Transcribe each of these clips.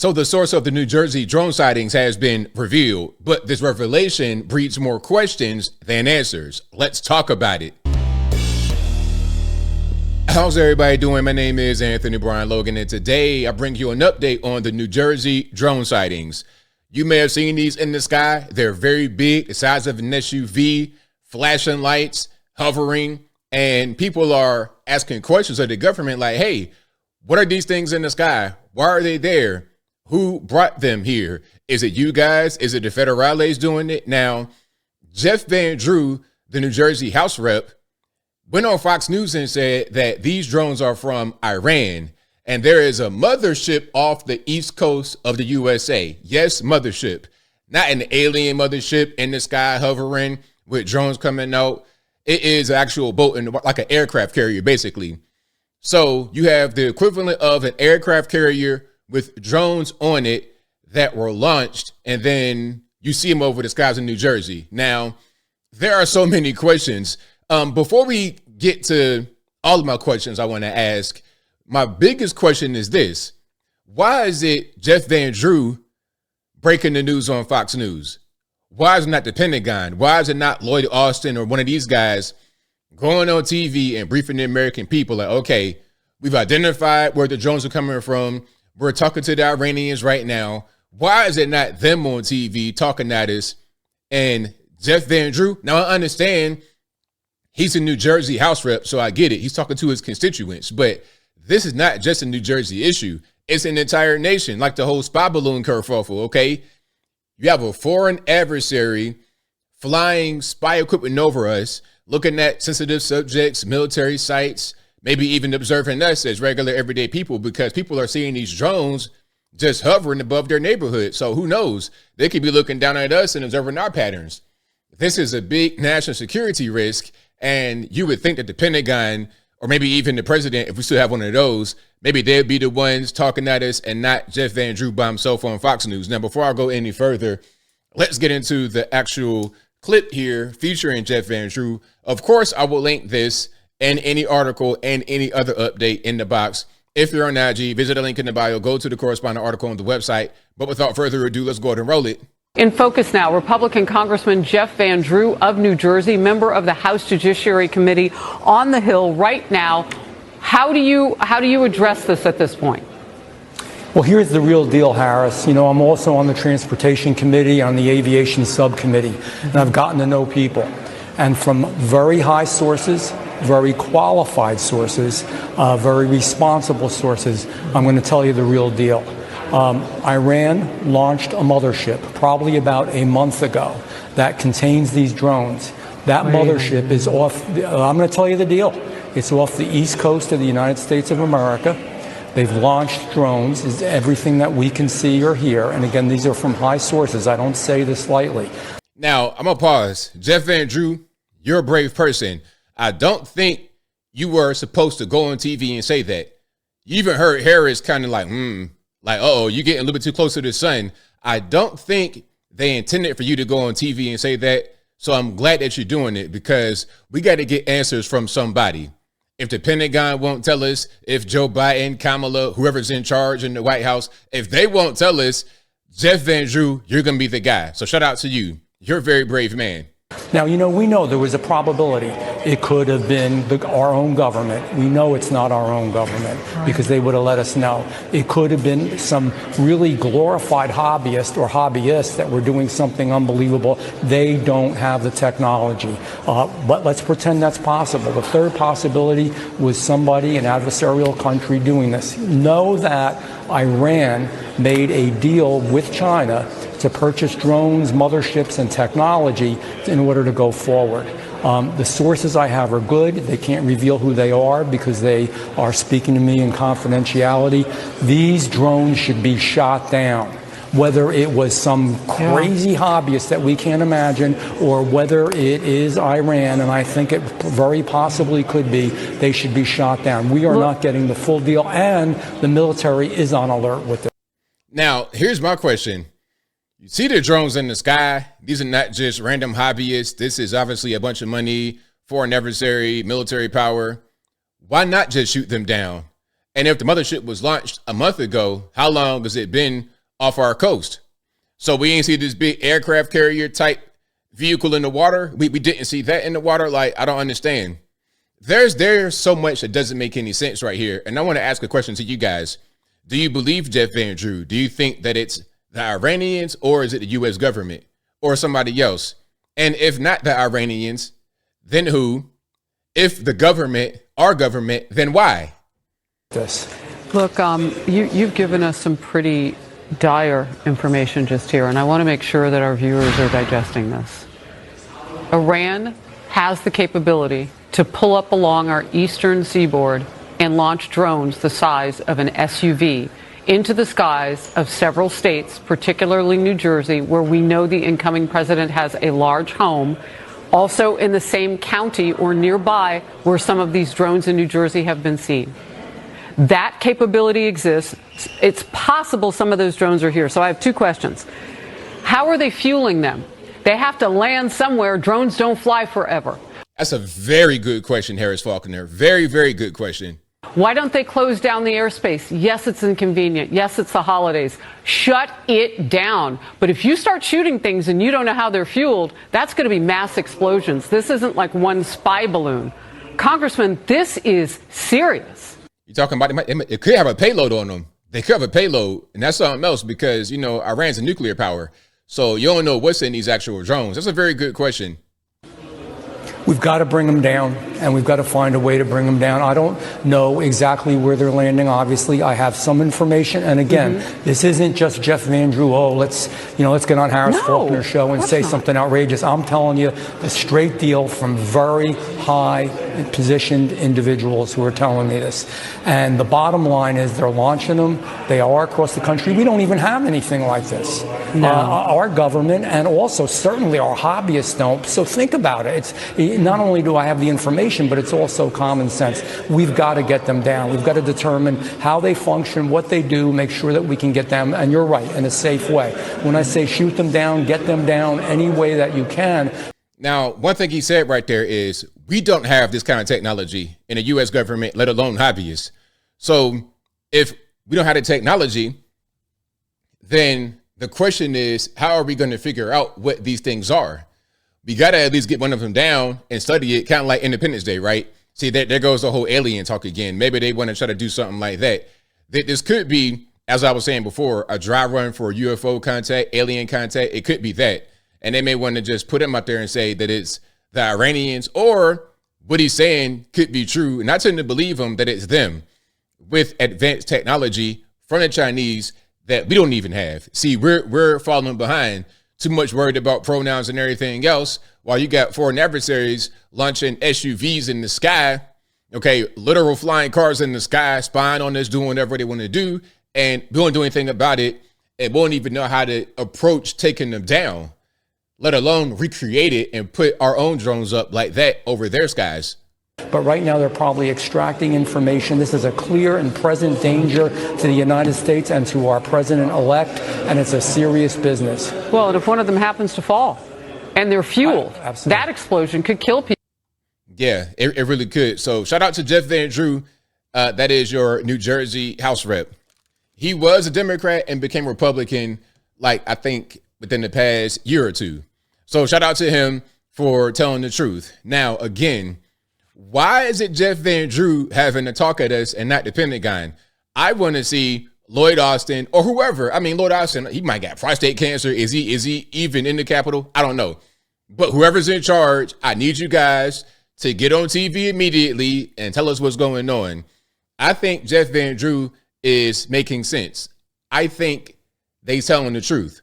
So the source of the New Jersey drone sightings has been revealed, but this revelation breeds more questions than answers. Let's talk about it. How's everybody doing? My name is Anthony Brian Logan, and today I bring you an update on the New Jersey drone sightings. You may have seen these in the sky. They're very big, the size of an SUV, flashing lights, hovering, and people are asking questions of the government like, hey, what are these things in the sky? Why are they there? Who brought them here? Is it you guys? Is it the federales doing it? Now, Jeff Van Drew, the New Jersey House rep, went on Fox News and said that these drones are from Iran, and there is a mothership off the east coast of the USA. Yes, mothership, not an alien mothership in the sky hovering with drones coming out. It is an actual boat, like an aircraft carrier, basically. So you have the equivalent of an aircraft carrier with drones on it that were launched, and then you see them over the skies in New Jersey. Now, there are so many questions. Before we get to all of my questions I want to ask, my biggest question is this. Why is it Jeff Van Drew breaking the news on Fox News? Why is it not the Pentagon? Why is it not Lloyd Austin or one of these guys going on TV and briefing the American people like, okay, we've identified where the drones are coming from. We're talking to the Iranians right now. Why is it not them on TV talking at us? And Jeff Van Drew, now I understand he's a New Jersey House rep, so I get it. He's talking to his constituents, but this is not just a New Jersey issue. It's an entire nation, like the whole spy balloon kerfuffle, okay? You have a foreign adversary flying spy equipment over us, looking at sensitive subjects, military sites, maybe even observing us as regular everyday people, because people are seeing these drones just hovering above their neighborhood. So who knows? They could be looking down at us and observing our patterns. This is a big national security risk. And you would think that the Pentagon, or maybe even the president, if we still have one of those, maybe they'd be the ones talking at us and not Jeff Van Drew by himself on Fox News. Now, before I go any further, let's get into the actual clip here featuring Jeff Van Drew. Of course, I will link this and any article and any other update in the box. If you're on IG, visit the link in the bio, go to the corresponding article on the website. But without further ado, let's go ahead and roll it. In focus now, Republican Congressman Jeff Van Drew of New Jersey, member of the House Judiciary Committee on the Hill right now. How do you address this at this point? Well, here's the real deal, Harris. You know, I'm also on the Transportation Committee, on the Aviation Subcommittee, and I've gotten to know people. And from very high sources, very qualified sources, very responsible sources, I'm going to tell you the real deal. Iran launched a mothership probably about a month ago that contains these drones. That mothership is off, I'm going to tell you the deal. It's off the east coast of the United States of America. They've launched drones, is everything that we can see or hear. And again, these are from high sources. I don't say this lightly. Now, I'm going to pause. Jeff Van Drew, you're a brave person. I don't think you were supposed to go on TV and say that. You even heard Harris kind of like, like, uh-oh, you're getting a little bit too close to the sun. I don't think they intended for you to go on TV and say that. So I'm glad that you're doing it, because we got to get answers from somebody. If the Pentagon won't tell us, if Joe Biden, Kamala, whoever's in charge in the White House, if they won't tell us, Jeff Van Drew, you're going to be the guy. So shout out to you. You're a very brave man. Now, you know, we know there was a probability it could have been our own government. We know it's not our own government because they would have let us know. It could have been some really glorified hobbyist or hobbyists that were doing something unbelievable. They don't have the technology. But let's pretend that's possible. The third possibility was somebody, an adversarial country, doing this. Know that Iran made a deal with China to purchase drones, motherships, and technology in order to go forward. The sources I have are good. They can't reveal who they are because they are speaking to me in confidentiality. These drones should be shot down. Whether it was some crazy hobbyist that we can't imagine, or whether it is Iran, and I think it very possibly could be, they should be shot down. We are not getting the full deal, and the military is on alert with it. Now, here's my question. You see the drones in the sky. These are not just random hobbyists. This is obviously a bunch of money, foreign adversary, military power. Why not just shoot them down? And if the mothership was launched a month ago, how long has it been off our coast. So we ain't see this big aircraft carrier type vehicle in the water. We didn't see that in the water. Like, I don't understand. There's so much that doesn't make any sense right here. And I want to ask a question to you guys. Do you believe Jeff Van Drew? Do you think that it's the Iranians, or is it the U.S. government or somebody else? And if not the Iranians, then who? If the government, our government, then why? Look, you've given us some pretty dire information just here, and I want to make sure that our viewers are digesting this. Iran has the capability to pull up along our eastern seaboard and launch drones the size of an SUV into the skies of several states, particularly New Jersey, where we know the incoming president has a large home. Also in the same county or nearby where some of these drones in New Jersey have been seen. That capability exists. It's possible some of those drones are here. So I have two questions. How are they fueling them? They have to land somewhere. Drones don't fly forever. That's a very good question, Harris Faulkner. Very, very good question. Why don't they close down the airspace? Yes, it's inconvenient. Yes, it's the holidays. Shut it down. But if you start shooting things and you don't know how they're fueled, that's going to be mass explosions. This isn't like one spy balloon. Congressman, this is serious. You're talking about it could have a payload on them. They could have a payload, and that's something else because, you know, Iran's a nuclear power. So you don't know what's in these actual drones. That's a very good question. We've got to bring them down, and we've got to find a way to bring them down. I don't know exactly where they're landing. Obviously, I have some information. And again, this isn't just Jeff Van Drew. Oh, let's get on Harris Faulkner's show and say something outrageous. I'm telling you the straight deal from very high positioned individuals who are telling me this. And the bottom line is they're launching them. They are across the country. We don't even have anything like this. No. Our government and also certainly our hobbyists don't. So think about it. It's not only do I have the information, but it's also common sense. We've got to get them down. We've got to determine how they function, what they do, make sure that we can get them, and you're right, in a safe way. When I say shoot them down, get them down any way that you can. Now, one thing he said right there is we don't have this kind of technology in the U.S. government, let alone hobbyists. So if we don't have the technology, then the question is, how are we going to figure out what these things are? We got to at least get one of them down and study it, kind of like Independence Day, right? See, there goes the whole alien talk again. Maybe they want to try to do something like that. This could be, as I was saying before, a dry run for UFO contact, alien contact. It could be that. And they may want to just put him out there and say that it's the Iranians, or what he's saying could be true. And I tend to believe him that it's them with advanced technology from the Chinese that we don't even have. See, we're falling behind. Too much worried about pronouns and everything else, while you got foreign adversaries launching SUVs in the sky, okay, literal flying cars in the sky, spying on us, doing whatever they want to do, and we won't do anything about it, and won't even know how to approach taking them down, let alone recreate it and put our own drones up like that over their skies. But right now they're probably extracting information. This is a clear and present danger to the United States and to our president-elect, and it's a serious business. Well, and if one of them happens to fall and they're fueled, that explosion could kill people. Yeah, it really could. So shout out to Jeff Van Drew. That is your New Jersey House rep. He was a Democrat and became Republican, like, I think within the past year or two. So shout out to him for telling the truth. Now, again, why is it Jeff Van Drew having to talk at us and not the Pentagon? I want to see Lloyd Austin or whoever. I mean, Lloyd Austin, he might got prostate cancer. Is he even in the Capitol? I don't know. But whoever's in charge, I need you guys to get on TV immediately and tell us what's going on. I think Jeff Van Drew is making sense. I think they telling the truth.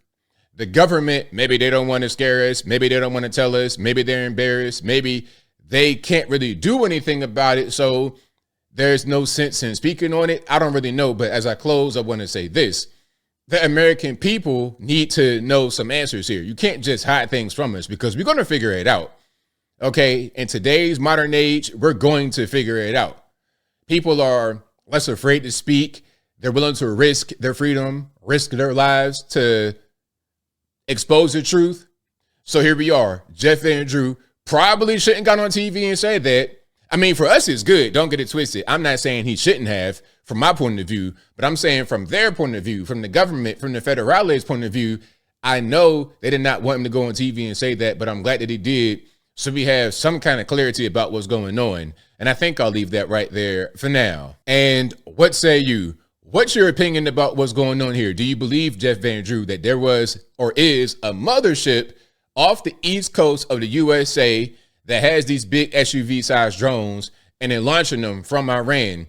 The government, maybe they don't want to scare us. Maybe they don't want to tell us. Maybe they're embarrassed. Maybe they can't really do anything about it, so there's no sense in speaking on it. I don't really know, but as I close, I want to say this. The American people need to know some answers here. You can't just hide things from us because we're going to figure it out. Okay, in today's modern age, we're going to figure it out. People are less afraid to speak. They're willing to risk their freedom, risk their lives to expose the truth. So here we are. Jeff Van Drew probably shouldn't got on TV and say that. I mean, for us, it's good. Don't get it twisted. I'm not saying he shouldn't have. from my point of view, but I'm saying from their point of view, from the government, from the federales point of view, I know they did not want him to go on TV and say that, but I'm glad that he did. So we have some kind of clarity about what's going on. And I think I'll leave that right there for now. And what say you? What's your opinion about what's going on here? Do you believe, Jeff Van Drew, that there was or is a mothership off the east coast of the USA that has these big SUV-sized drones and they're launching them from Iran?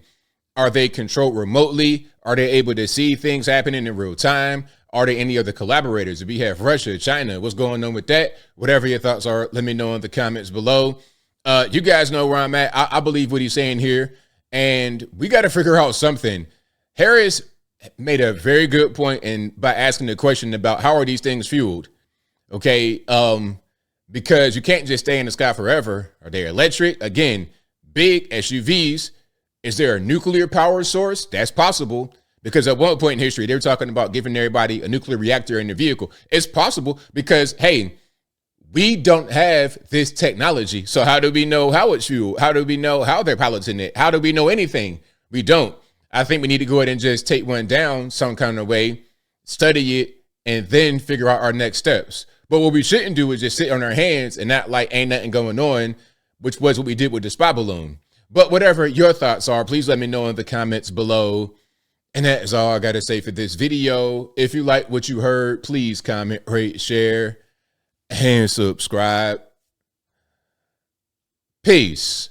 Are they controlled remotely? Are they able to see things happening in real time? Are there any other collaborators? If we have Russia, China, what's going on with that? Whatever your thoughts are, let me know in the comments below. You guys know where I'm at. I believe what he's saying here, and we got to figure out something. Harris made a very good point by asking the question about how are these things fueled? Okay, because you can't just stay in the sky forever. Are they electric? Again, big SUVs. Is there a nuclear power source? That's possible. Because at one point in history, they were talking about giving everybody a nuclear reactor in the vehicle. It's possible because, hey, we don't have this technology. So how do we know how it's fueled? How do we know how they're piloting it? How do we know anything? We don't. I think we need to go ahead and just take one down some kind of way, study it, and then figure out our next steps. But what we shouldn't do is just sit on our hands and not like ain't nothing going on, which was what we did with the spy balloon. But whatever your thoughts are, please let me know in the comments below. And that is all I got to say for this video. If you like what you heard, please comment, rate, share, and subscribe. Peace.